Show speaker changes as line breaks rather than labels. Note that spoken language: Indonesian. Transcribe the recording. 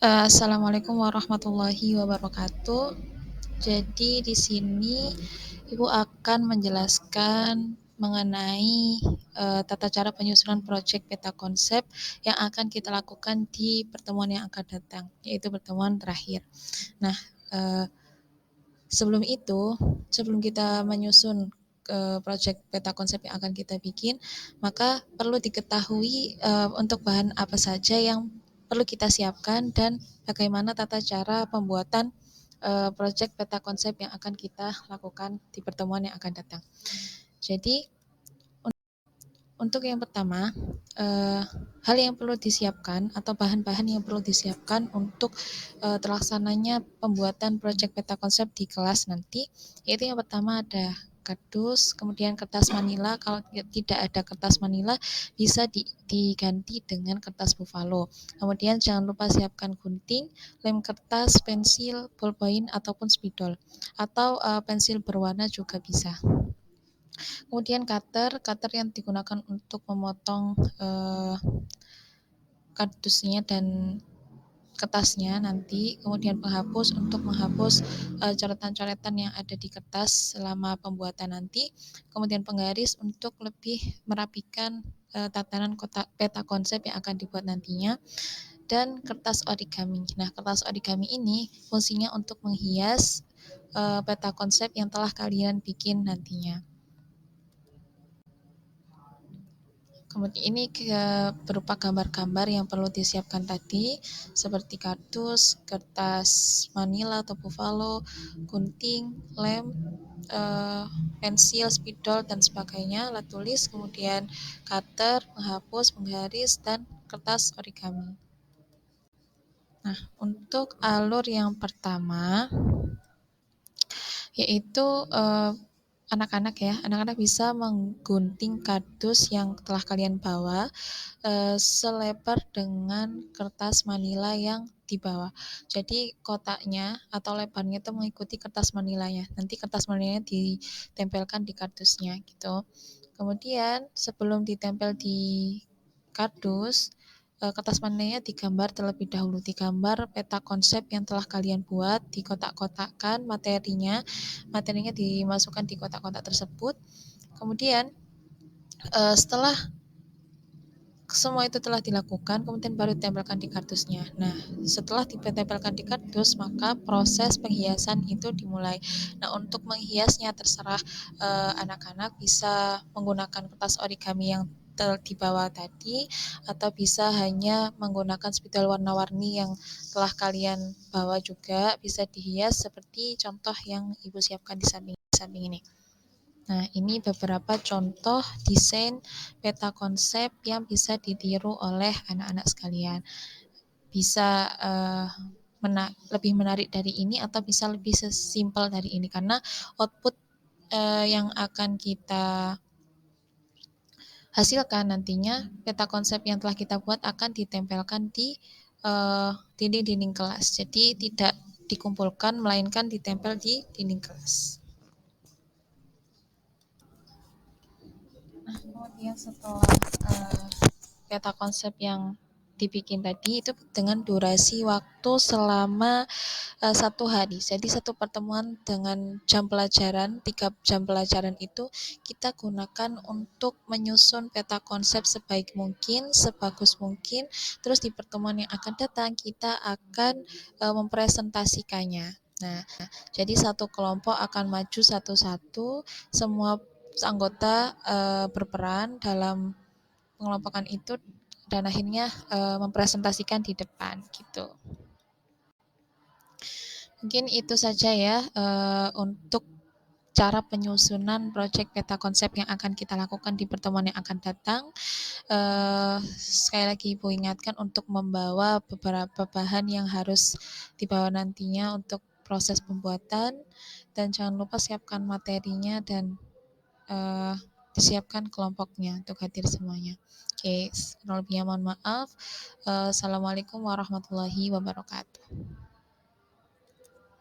Assalamualaikum warahmatullahi wabarakatuh. Jadi di sini Ibu akan menjelaskan mengenai tata cara penyusunan proyek peta konsep yang akan kita lakukan di pertemuan yang akan datang, yaitu pertemuan terakhir. Nah, eh, sebelum itu, sebelum kita menyusun proyek peta konsep yang akan kita bikin, maka perlu diketahui untuk bahan apa saja yang perlu kita siapkan dan bagaimana tata cara pembuatan proyek peta konsep yang akan kita lakukan di pertemuan yang akan datang. Jadi untuk yang pertama, hal yang perlu disiapkan atau bahan-bahan yang perlu disiapkan untuk terlaksananya pembuatan proyek peta konsep di kelas nanti, yaitu yang pertama ada kardus, kemudian kertas manila. Kalau tidak ada kertas manila, bisa diganti dengan kertas buffalo. Kemudian jangan lupa siapkan gunting, lem kertas, pensil, ballpoint ataupun spidol, atau pensil berwarna juga bisa. Kemudian cutter yang digunakan untuk memotong kardusnya dan kertasnya nanti. Kemudian penghapus untuk menghapus coretan-coretan yang ada di kertas selama pembuatan nanti. Kemudian penggaris untuk lebih merapikan tatanan peta konsep yang akan dibuat nantinya. Dan kertas origami. Nah, kertas origami ini fungsinya untuk menghias peta konsep yang telah kalian bikin nantinya. Kemudian ini berupa gambar-gambar yang perlu disiapkan tadi, seperti kardus, kertas manila atau buffalo, gunting, lem, pensil, spidol, dan sebagainya, alat tulis, kemudian cutter, penghapus, penggaris, dan kertas origami. Nah, untuk alur yang pertama, yaitu anak-anak ya, anak-anak bisa menggunting kardus yang telah kalian bawa selebar dengan kertas manila yang di bawah. Jadi kotaknya atau lebarnya itu mengikuti kertas manilanya. Nanti kertas manilanya ditempelkan di kardusnya gitu. Kemudian sebelum ditempel di kardus, kertas manilanya digambar terlebih dahulu. Digambar peta konsep yang telah kalian buat, dikotak-kotakkan materinya. Materinya dimasukkan di kotak-kotak tersebut. Kemudian setelah semua itu telah dilakukan, kemudian baru ditempelkan di kardusnya. Nah, setelah ditempelkan di kardus, maka proses penghiasan itu dimulai. Nah, untuk menghiasnya terserah anak-anak bisa menggunakan kertas origami yang di bawah tadi, atau bisa hanya menggunakan spidol warna-warni yang telah kalian bawa juga, bisa dihias seperti contoh yang Ibu siapkan di samping ini. Nah, ini beberapa contoh desain peta konsep yang bisa ditiru oleh anak-anak sekalian. Bisa lebih menarik dari ini atau bisa lebih sesimpel dari ini, karena output yang akan kita hasilkan nantinya, peta konsep yang telah kita buat akan ditempelkan di dinding-dinding kelas. Jadi tidak dikumpulkan, melainkan ditempel di dinding kelas. Nah, kemudian setelah peta konsep yang dibikin tadi itu dengan durasi waktu selama 1 hari. Jadi satu pertemuan dengan jam pelajaran, 3 jam pelajaran itu kita gunakan untuk menyusun peta konsep sebaik mungkin, sebagus mungkin. Terus di pertemuan yang akan datang kita akan mempresentasikannya. Nah, jadi satu kelompok akan maju satu-satu, semua anggota berperan dalam pengelompokan itu dan akhirnya mempresentasikan di depan gitu. Mungkin itu saja ya untuk cara penyusunan proyek peta konsep yang akan kita lakukan di pertemuan yang akan datang. Sekali lagi Ibu ingatkan untuk membawa beberapa bahan yang harus dibawa nantinya untuk proses pembuatan, dan jangan lupa siapkan materinya dan disiapkan kelompoknya untuk hadir semuanya. Oke, kurang lebihnya mohon maaf. Assalamualaikum warahmatullahi wabarakatuh.